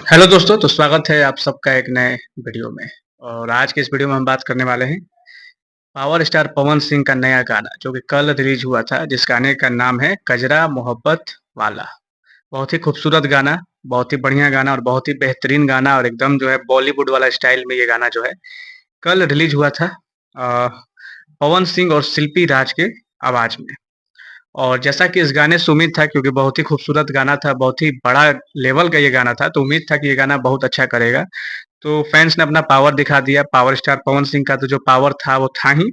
Hello दोस्तों, तो स्वागत है आप सबका एक नए वीडियो में। और आज के इस वीडियो में हम बात करने वाले हैं पावर स्टार पवन सिंह का नया गाना जो कि कल रिलीज हुआ था, जिस गाने का नाम है कजरा मोहब्बत वाला। बहुत ही खूबसूरत गाना, बहुत ही बढ़िया गाना और बहुत ही बेहतरीन गाना, और एकदम जो है बॉलीवुड वाला स्टाइल में ये गाना जो है कल रिलीज हुआ था पवन सिंह और शिल्पी राज के आवाज में। और जैसा कि इस गाने से उम्मीद था, क्योंकि बहुत ही खूबसूरत गाना था, बहुत ही बड़ा लेवल का ये गाना था, तो उम्मीद था कि ये गाना बहुत अच्छा करेगा। तो फैन्स ने अपना पावर दिखा दिया। पावर स्टार पवन सिंह का तो जो पावर था वो था ही,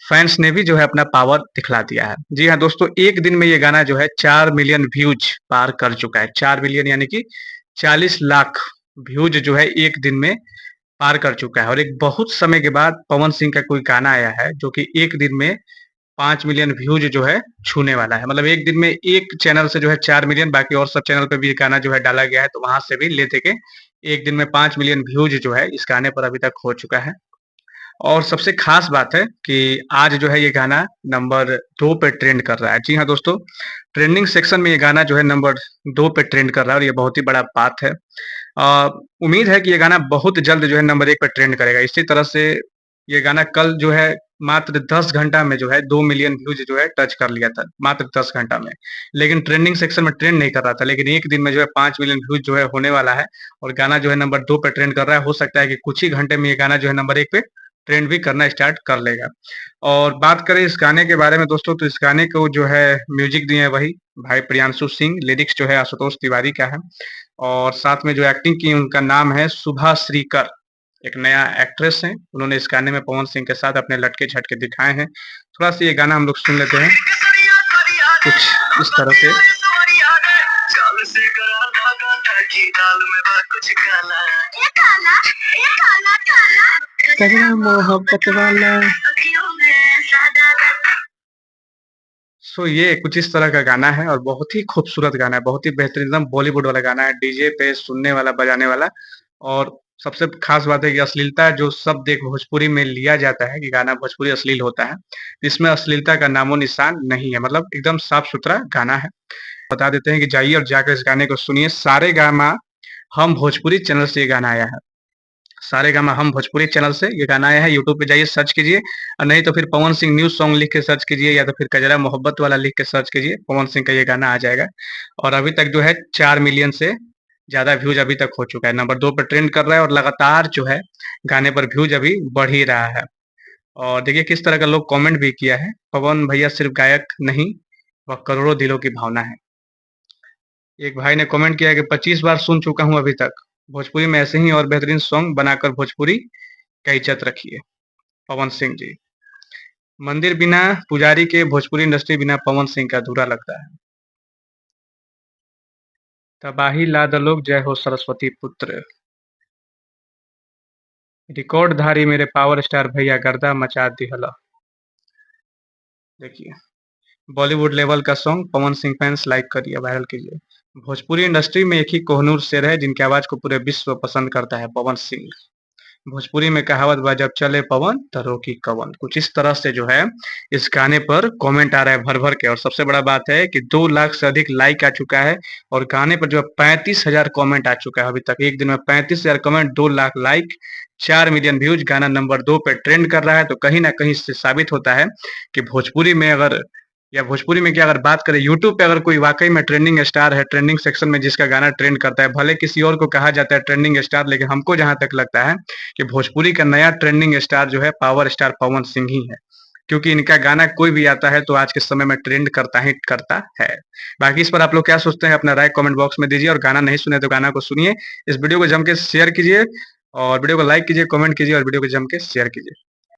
फैन्स ने भी जो है अपना पावर दिखला दिया है। जी हाँ दोस्तों, एक दिन में ये गाना जो है 4 मिलियन व्यूज पार कर चुका है। 4 मिलियन यानी कि 40 लाख व्यूज जो है एक दिन में पार कर चुका है। और एक बहुत समय के बाद पवन सिंह का कोई गाना आया है जो कि एक दिन में 5 मिलियन व्यूज जो है छूने वाला है। मतलब एक दिन में एक चैनल से जो है 4 मिलियन, बाकी और सब चैनल पे भी ये गाना जो है डाला गया है, तो वहां से भी लेते के एक दिन में 5 मिलियन व्यूज जो है इस गाने पर अभी तक हो चुका है। और सबसे खास बात है कि आज जो है ये गाना नंबर 2 पे ट्रेंड कर रहा है। जी हाँ दोस्तों, ट्रेंडिंग सेक्शन में ये गाना जो है नंबर 2 पे ट्रेंड कर रहा है, और ये बहुत ही बड़ा बात है। अ, उम्मीद है कि ये गाना बहुत जल्द जो है नंबर 1 पे ट्रेंड करेगा। इसी तरह से ये गाना कल जो है मात्र 10 घंटा में जो है 2 मिलियन व्यूज जो है टच कर लिया था, मात्र 10 घंटा में। लेकिन ट्रेंडिंग सेक्शन में ट्रेंड नहीं कर रहा था, लेकिन एक दिन में जो है 5 मिलियन व्यूज जो है होने वाला है, और गाना जो है नंबर 2 पे ट्रेंड कर रहा है। हो सकता है कि कुछ ही घंटे में ये गाना जो है नंबर 1 पे ट्रेंड भी करना स्टार्ट कर लेगा। और बात करें इस गाने के बारे में दोस्तों, तो इस गाने को जो है म्यूजिक दिए हैं वही भाई प्रियांशु सिंह, लिरिक्स जो है आशुतोष तिवारी का है, और साथ में जो एक्टिंग की उनका नाम है शुभा श्रीकर। एक नया एक्ट्रेस हैं, उन्होंने इस गाने में पवन सिंह के साथ अपने लटके-झटके दिखाए हैं। थोड़ा-सा ये गाना हम लोग सुन लेते हैं, कुछ इस तरह से। कजरा मोहब्बत वाला। सो ये कुछ इस तरह का गाना है, और बहुत ही खूबसूरत गाना है, बहुत ही बेहतरीन, एकदम बॉलीवुड वाला गाना है, डीजे पे सुनने वाला, बजाने वाला। और सबसे खास बात है कि अश्लीलता जो शब्द एक भोजपुरी में लिया जाता है कि गाना भोजपुरी अश्लील होता है, इसमें अश्लीलता का नामो-निशान नहीं है। मतलब एकदम साफ-सुथरा गाना है। बता देते हैं कि जाइए और जाकर इस गाने को सुनिए। सारेगामा हम भोजपुरी चैनल से ये गाना आया है। सारेगामा हम भोजपुरी चैनल से ये गाना आया है। यूट्यूब पे जाइए, सर्च कीजिए, और नहीं तो फिर पवन सिंह न्यू सॉन्ग लिख के सर्च कीजिए, या तो फिर कजरा मोहब्बत वाला लिख के सर्च कीजिए, पवन सिंह का ये गाना आ जाएगा। और अभी तक जो है 4 मिलियन से ज़्यादा व्यूज़ अभी तक हो चुका है। नंबर 2 पे ट्रेंड कर रहा है, और लगातार जो है गाने पर व्यूज़ अभी बढ़ ही रहा है। और देखिए किस तरह का लोग कमेंट भी किया है, पवन भैया सिर्फ गायक नहीं, वह करोड़ों दिलों की भावना है। एक भाई ने कमेंट किया है कि 25 बार सुन चुका हूँ अभी तक। भोजपुरी में ऐसे ही और बेहतरीन सॉन्ग बनाकर भोजपुरी का इज़्ज़त रखिए। पवन सिंह जी। मंदिर बिना पुजारी के, भोजपुरी इंडस्ट्री बिना पवन सिंह का अधूरा लगता है। तबाही लाद लोग, जय हो सरस्वती पुत्र। रिकॉर्डधारी मेरे पावर स्टार भैया, गर्दा मचा दिहला। देखिए, बॉलीवुड लेवल का song, Pawan Singh fans like करिए, वायरल कीजिए। भोजपुरी इंडस्ट्री में एक ही कोहिनूर शेर है जिनकी आवाज को पूरे विश्व पसंद करता है, पवन सिंह। भोजपुरी में कहावत बा, जब चले पवन त रोकी कवन। कुछ इस तरह से जो है इस गाने पर कमेंट आ रहा है भर भर के। और सबसे बड़ा बात है कि 2 लाख से अधिक लाइक आ चुका है, और गाने पर जो है 35,000 कमेंट आ चुका है अभी तक। एक दिन में 35,000 comment, 2 lakh like, 4 million views, गाना नंबर 2 पे ट्रेंड कर रहा है। तो कहीं ना कहीं इससे साबित होता है कि भोजपुरी में अगर, या भोजपुरी में क्या, अगर बात करें यूट्यूब पे, अगर कोई वाकई में ट्रेंडिंग स्टार है, ट्रेंडिंग सेक्शन में जिसका गाना ट्रेंड करता है, भले किसी और को कहा जाता है ट्रेंडिंग स्टार, लेकिन हमको जहां तक लगता है कि भोजपुरी का नया ट्रेंडिंग स्टार जो है पावर स्टार पवन सिंह ही है। क्योंकि इनका गाना कोई भी आता है तो आज के समय में ट्रेंड करता ही करता है। बाकी इस पर आप लोग क्या सोचते हैं, अपना राय कमेंट बॉक्स में दीजिए, और गाना नहीं सुने तो गाना को सुनिए। इस वीडियो को जम के शेयर कीजिए, और वीडियो को लाइक कीजिए, कमेंट कीजिए, और वीडियो को जम के शेयर कीजिए।